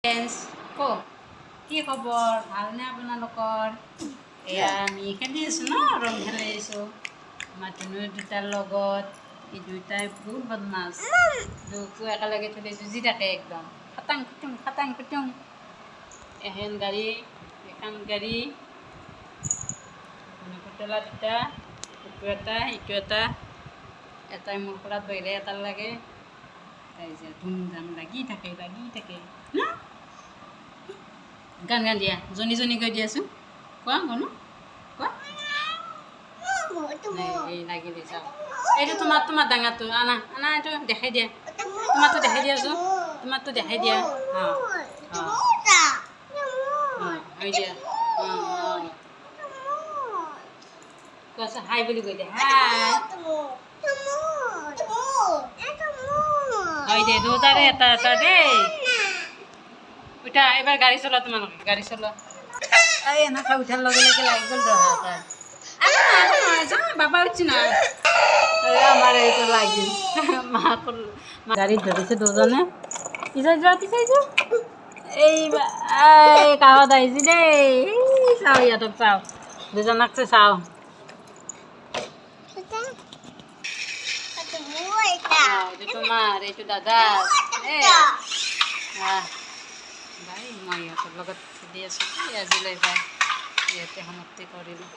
ক কি খবৰ ভালনে আপোনালোকৰ এয়া আমি খেলি আছোঁ ন ৰং খেলি আছোঁ আমাৰ ধুনু দুটাৰ লগত এই দুইটাই বহুত বদমাছ দুকো একেলগে থৈ যুঁজি থাকে একদম খাটাং খুটুং এখন গাড়ী পুতলা দুটা ইটো এটা এটাই মোৰ পৰাত বাহিৰে এটাৰ লাগে তাৰপিছত ধুমধাম লাগি থাকে ন গান দিয়া জনী কৈ দিয়াচোন কোৱা গনো কোৱা এই লাগিলে চাওঁ এইটো তোমাৰ ডাঙৰটো আনা এইটো দেখাই দিয়া তোমাৰটো দেখাই দিয়াচোন তোমাৰটো দেখাই দিয়া হৈ দিয়া কোৱাচোন হাই বুলি কৈ দিয়া হাই হয় দে দুটাৰে এটা দেই উঠা এবাৰ গাড়ী চলোৱা তোমালোকে গাড়ী চলোৱা এই এনেকৈ উঠাৰ লগে লগে লাগি গ'ল বাবা উঠছি না আমাৰ এইটো লাগিল গাড়ীত ধৰিছে দুজনে পিছাই যোৱা এই কাষত আহিছে দেই চাওঁ ইহঁতক চাওঁ দুজনকছে চাওঁ তোমাৰ এইটো দাদা ভাই মই ইহঁতৰ লগত খেলি আছোঁ আজিলৈ ভাই ইয়াতে সমাপ্তি কৰিলোঁ